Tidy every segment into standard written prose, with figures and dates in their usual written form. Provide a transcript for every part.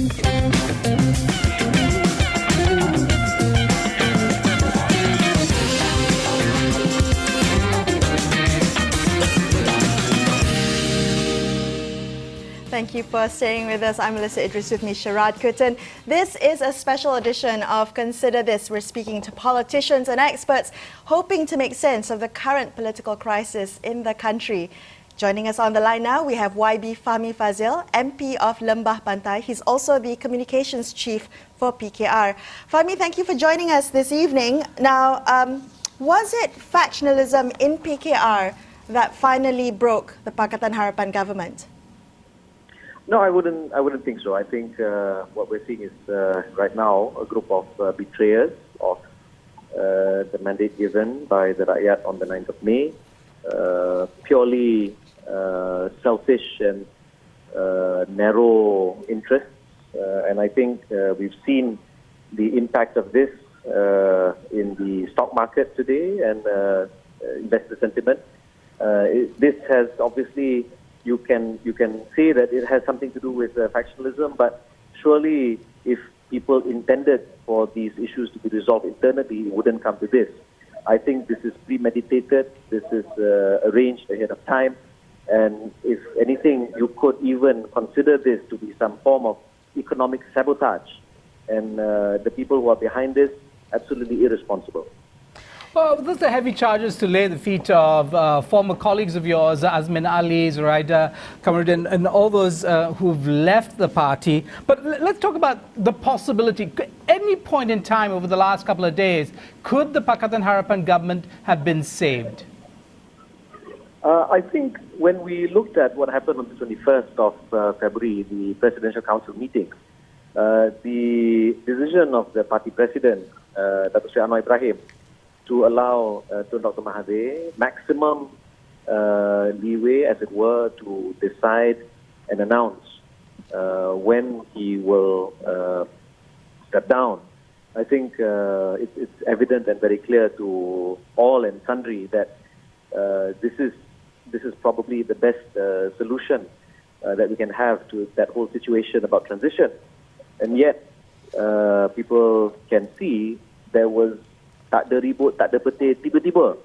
Thank you for staying with us. I'm Melisa, Idris, with me Sharaad, Kuttan. This is a special edition of Consider This. We're speaking to politicians and experts hoping to make sense of the current political crisis in the country. Joining us on the line now, we have YB Fahmi Fadzil, MP of Lembah, Pantai. He's also the Communications Chief for PKR. Fahmi, thank you for joining us this evening. Now, was it factionalism in PKR that finally broke the Pakatan Harapan government? No, I wouldn't think so. I think what we're seeing is right now a group of betrayers of the mandate given by the Rakyat on the 9th of May, purely selfish and narrow interests. And I think we've seen the impact of this in the stock market today and investor sentiment. This has obviously, you can say that it has something to do with factionalism, but surely if people intended for these issues to be resolved internally, it wouldn't come to this. I think this is premeditated, this is arranged ahead of time, and if anything, you could even consider this to be some form of economic sabotage, and the people who are behind this, absolutely irresponsible. Well, those are heavy charges to lay at the feet of former colleagues of yours, Azmin Ali, Zoraida, Kamarudin, and all those who've left the party. But let's talk about the possibility. Any point in time over the last couple of days, could the Pakatan Harapan government have been saved? I think when we looked at what happened on the 21st of February, the Presidential Council meeting, the decision of the party president, Datuk Seri Anwar Ibrahim, to allow Dr. Mahathir maximum leeway, as it were, to decide and announce when he will step down. I think it's evident and very clear to all and sundry that this is probably the best solution that we can have to that whole situation about transition. And yet, people can see there was tak ada ribut, tak ada petir, tiba-tiba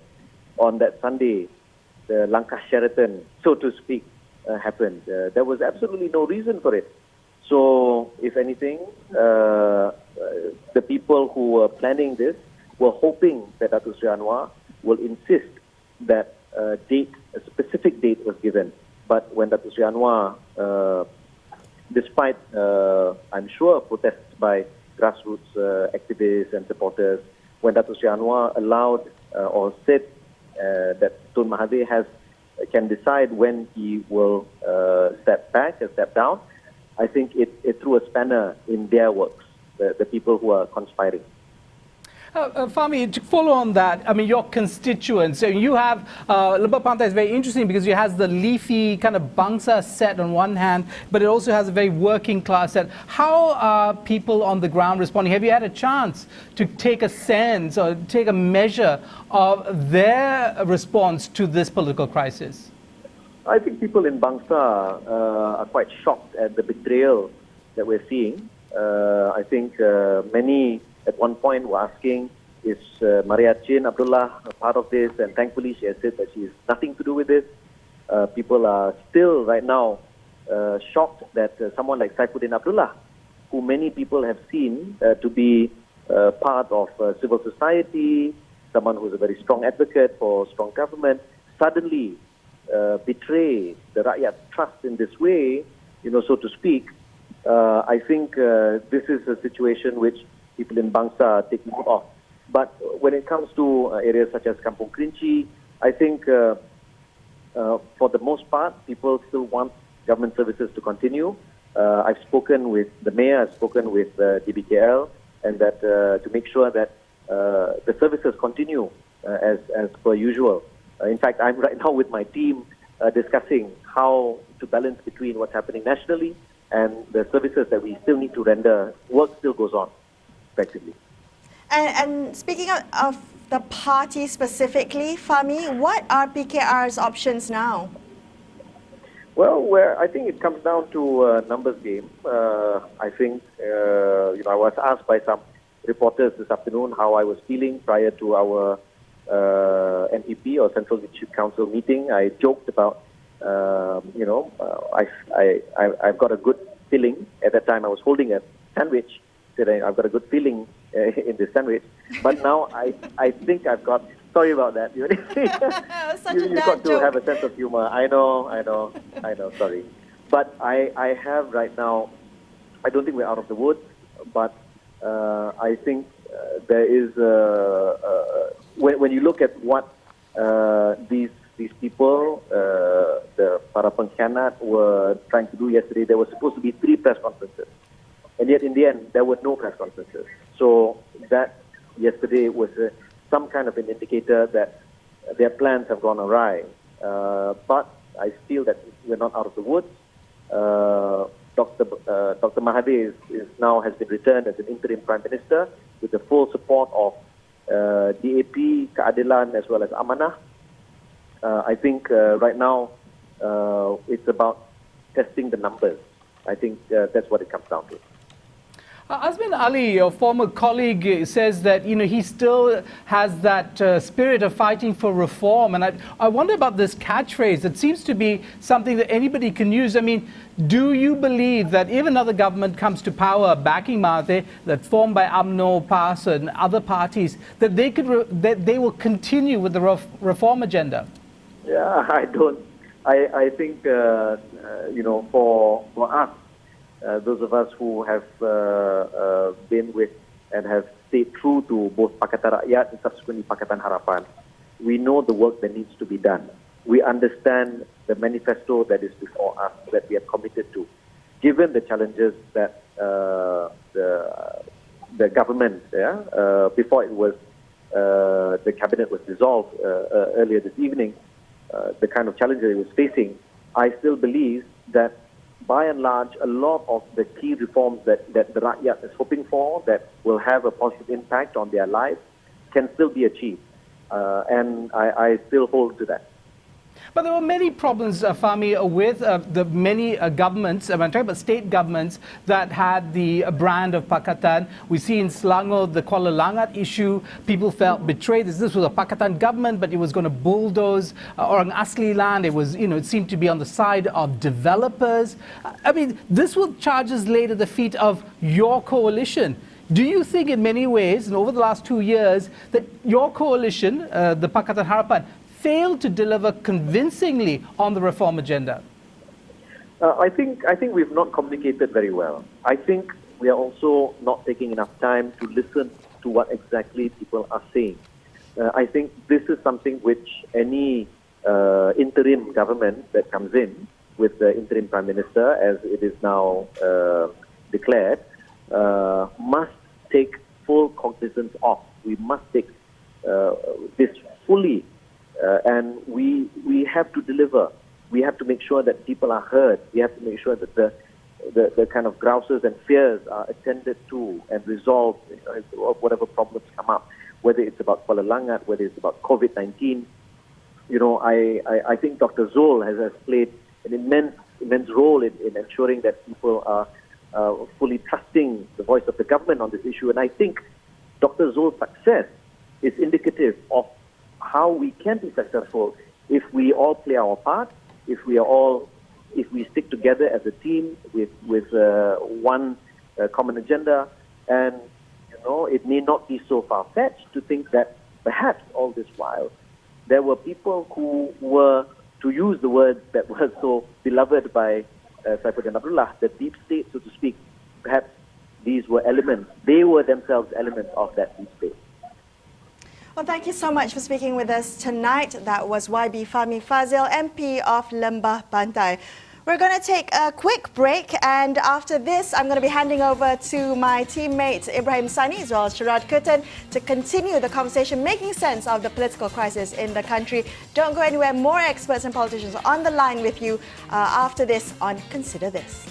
on that Sunday, the langkah Sheraton, so to speak, happened. There was absolutely no reason for it. So, if anything, the people who were planning this were hoping that Datuk Seri Anwar will insist that a specific date was given. But when Datuk Seri Anwar, despite, I'm sure, protests by grassroots activists and supporters, when Datuk Seri Anwar allowed or said that Tun Mahathir can decide when he will step back and step down, I think it threw a spanner in their works, the people who are conspiring. Fahmi, to follow on that, I mean, your constituents, so you have, Lembah Pantai is very interesting because it has the leafy kind of bangsa set on one hand, but it also has a very working class set. How are people on the ground responding? Have you had a chance to take a sense or take a measure of their response to this political crisis? I think people in Bangsa are quite shocked at the betrayal that we're seeing. I think many at one point were asking, is Maria Chin Abdullah a part of this? And thankfully she has said that she has nothing to do with this. People are still right now shocked that someone like Saifuddin Abdullah, who many people have seen to be part of civil society, someone who is a very strong advocate for strong government, suddenly betray the Rakyat trust in this way, so to speak. I think this is a situation which people in Bangsa take note of. But when it comes to areas such as Kampung Kerinci, I think for the most part, people still want government services to continue. I've spoken with the mayor, I've spoken with DBKL, and that to make sure that the services continue as per usual. In fact, I'm right now with my team discussing how to balance between what's happening nationally and the services that we still need to render. Work still goes on, effectively. And speaking of the party specifically, Fahmi, what are PKR's options now? Well, I think it comes down to a numbers game. I think, I was asked by some reporters this afternoon how I was feeling prior to our NEP or Central Leadership Council meeting. I joked about, I've got a good feeling. At that time, I was holding a sandwich. Said I've got a good feeling in this sandwich. But now I think I've got. Sorry about that. You got to have a sense of humor. I know. Sorry, but I have right now. I don't think we're out of the woods, but I think there is when you look at what these people, the para pengkhianat, were trying to do yesterday. There was supposed to be 3 press conferences, and yet in the end there were no press conferences. So that yesterday was some kind of an indicator that their plans have gone awry. But I feel that we're not out of the woods. Dr. Mahathir now has been returned as an interim Prime Minister with the full support of DAP, Keadilan, as well as Amanah. I think right now it's about testing the numbers. I think that's what it comes down to. Azmin Ali, your former colleague, says that he still has that spirit of fighting for reform, and I wonder about this catchphrase. It seems to be something that anybody can use. I mean, do you believe that if another government comes to power backing Mahathir, that formed by UMNO, PAS, and other parties, that they will continue with the reform agenda? Yeah, I don't. I think for us. Those of us who have been with and have stayed true to both Pakatan Rakyat and subsequently Pakatan Harapan, we know the work that needs to be done. We understand the manifesto that is before us, that we are committed to. Given the challenges that the government, before it was the cabinet was dissolved earlier this evening, the kind of challenges it was facing, I still believe that by and large, a lot of the key reforms that the Rakyat is hoping for, that will have a positive impact on their lives, can still be achieved. And I still hold to that. But there were many problems, Fahmi, with the many governments, I'm talking about state governments, that had the brand of Pakatan. We see in Selangor the Kuala Langat issue. People felt betrayed. This was a Pakatan government, but it was going to bulldoze Orang Asli land. It was, it seemed to be on the side of developers. I mean, this was charges laid at the feet of your coalition. Do you think in many ways, and over the last 2 years, that your coalition, the Pakatan Harapan, failed to deliver convincingly on the reform agenda? I think we've not communicated very well. I think we are also not taking enough time to listen to what exactly people are saying. I think this is something which any interim government that comes in with the interim Prime Minister, as it is now declared, must take full cognizance of. We must take this fully. And we have to deliver. We have to make sure that people are heard. We have to make sure that the kind of grouses and fears are attended to and resolved, whatever problems come up, whether it's about Kuala Langat, whether it's about COVID-19. I think Dr. Zul has played an immense role in ensuring that people are fully trusting the voice of the government on this issue. And I think Dr. Zul's success is indicative of how we can be successful if we all play our part, if we stick together as a team with one common agenda. And it may not be so far-fetched to think that perhaps all this while there were people who were, to use the words that were so beloved by Saifuddin Abdullah, the deep state, so to speak. Perhaps these were elements. They were themselves elements of that deep state. Well, thank you so much for speaking with us tonight. That was YB Fahmi Fadzil, MP of Lembah, Pantai. We're going to take a quick break, and after this, I'm going to be handing over to my teammate Ibrahim Sani as well as Sharaad Kuttan to continue the conversation, making sense of the political crisis in the country. Don't go anywhere. More experts and politicians are on the line with you after this on Consider This.